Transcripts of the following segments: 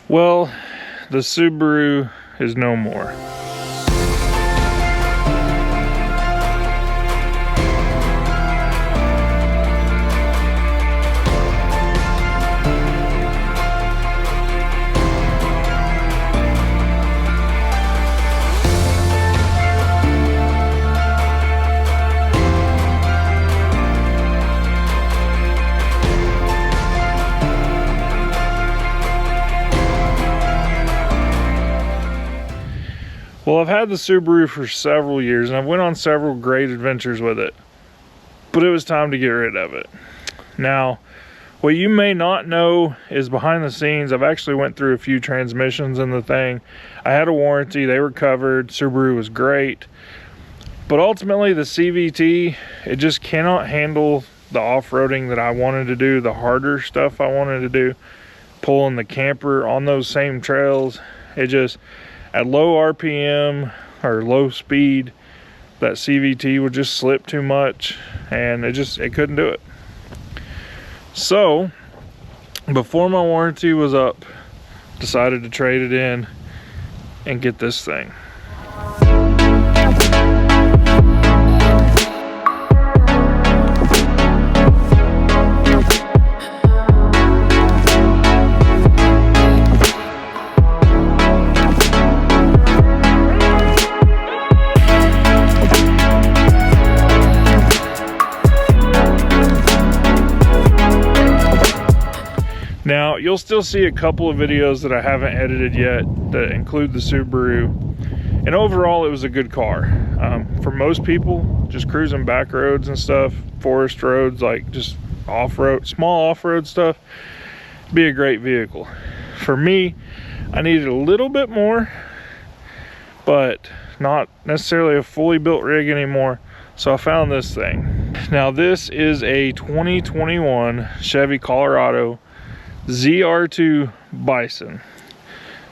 Well, the Subaru is no more. Well, I've had the Subaru for several years and I've went on several great adventures with it, but it was time to get rid of it. Now, what you may not know is behind the scenes, I've actually went through a few transmissions in the thing. I had a warranty, they were covered, Subaru was great, but ultimately the CVT, it just cannot handle the off-roading that I wanted to do, the harder stuff I wanted to do, pulling the camper on those same trails. It just, at low RPM or low speed, that CVT would just slip too much and it couldn't do it. So before my warranty was up, decided to trade it in and get this thing. Now, you'll still see a couple of videos that I haven't edited yet that include the Subaru. And overall, it was a good car. For most people, just cruising back roads and stuff, forest roads, like just off-road, small off-road stuff, be a great vehicle. For me, I needed a little bit more, but not necessarily a fully built rig anymore. So I found this thing. Now, this is a 2021 Chevy Colorado ZR2 Bison.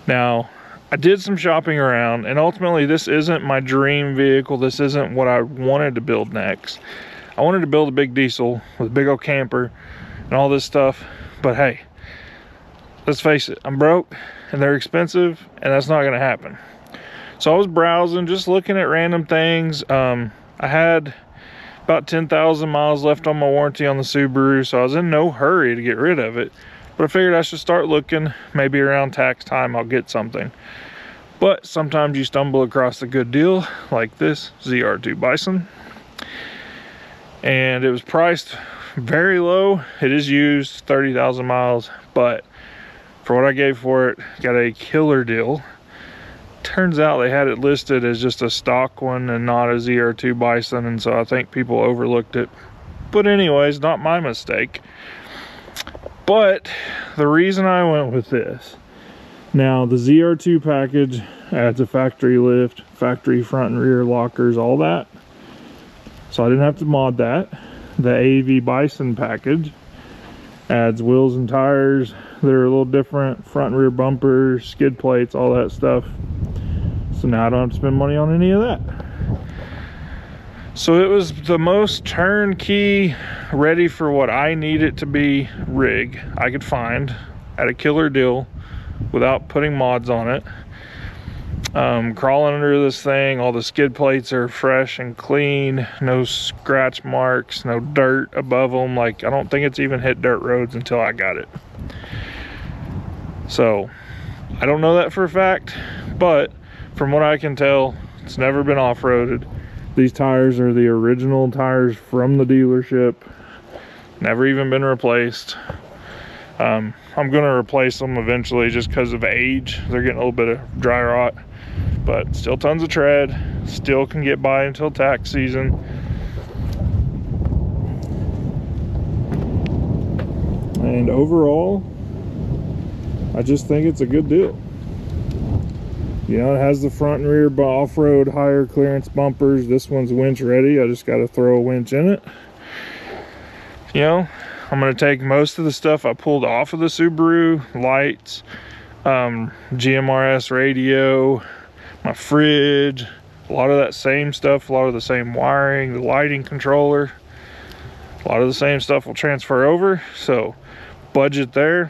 Now, I did some shopping around, and ultimately this isn't my dream vehicle. This isn't what I wanted to build next. I wanted to build a big diesel with a big old camper and all this stuff, but hey, let's face it, I'm broke and they're expensive, and that's not gonna happen. So I was browsing, just looking at random things. I had about 10,000 miles left on my warranty on the Subaru, so I was in no hurry to get rid of it. But I figured I should start looking. Maybe around tax time I'll get something. But sometimes you stumble across a good deal like this ZR2 Bison. And it was priced very low. It is used, 30,000 miles, but for what I gave for it, got a killer deal. Turns out they had it listed as just a stock one and not a ZR2 Bison, and so I think people overlooked it. But anyways, not my mistake. But the reason I went with this, now the ZR2 package adds a factory lift, factory front and rear lockers, all that. So I didn't have to mod that. The AV Bison package adds wheels and tires. They're a little different, front and rear bumpers, skid plates, all that stuff. So now I don't have to spend money on any of that. So it was the most turnkey, ready for what I need it to be rig I could find at a killer deal without putting mods on it. Crawling under this thing, all the skid plates are fresh and clean, no scratch marks, no dirt above them. Like, I don't think it's even hit dirt roads until I got it. So I don't know that for a fact, but from what I can tell, it's never been off-roaded. These tires are the original tires from the dealership, never even been replaced. I'm gonna replace them eventually just because of age. They're getting a little bit of dry rot, but still tons of tread, still can get by until tax season. And overall, I just think it's a good deal. You know, it has the front and rear off-road higher clearance bumpers. This one's winch ready. I just got to throw a winch in it. You know, I'm going to take most of the stuff I pulled off of the Subaru, lights, GMRS radio, my fridge, a lot of that same stuff, a lot of the same wiring, the lighting controller, a lot of the same stuff will transfer over, so budget there.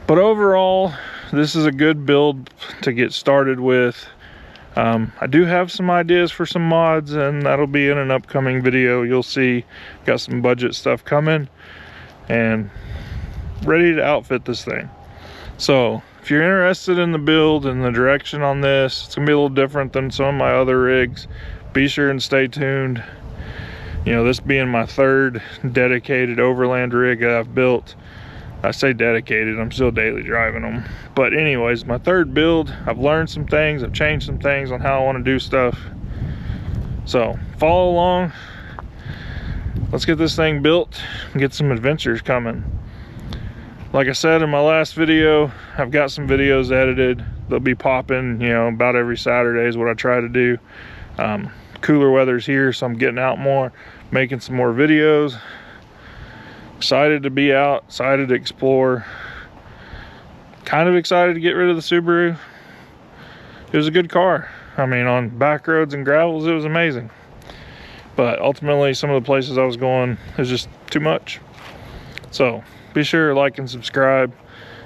But overall, this is a good build to get started with. I do have some ideas for some mods, and that'll be in an upcoming video. You'll see, got some budget stuff coming and ready to outfit this thing. So if you're interested in the build and the direction on this, it's gonna be a little different than some of my other rigs. Be sure and stay tuned. You know, this being my third dedicated Overland rig that I've built. I say dedicated, I'm still daily driving them. But anyways, my third build, I've learned some things, I've changed some things on how I want to do stuff. So follow along. Let's get this thing built and get some adventures coming. Like I said in my last video, I've got some videos edited. They'll be popping, you know, about every Saturday is what I try to do. Cooler weather's here, so I'm getting out more, making some more videos. Excited to be out, excited to explore. Kind of excited to get rid of the Subaru. It was a good car. I mean, on back roads and gravels, it was amazing. But ultimately, some of the places I was going is just too much. So be sure to like and subscribe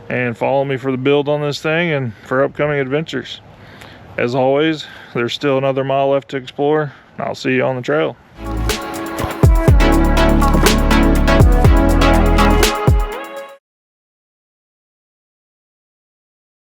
and follow me for the build on this thing and for upcoming adventures. As always, there's still another mile left to explore. I'll see you on the trail.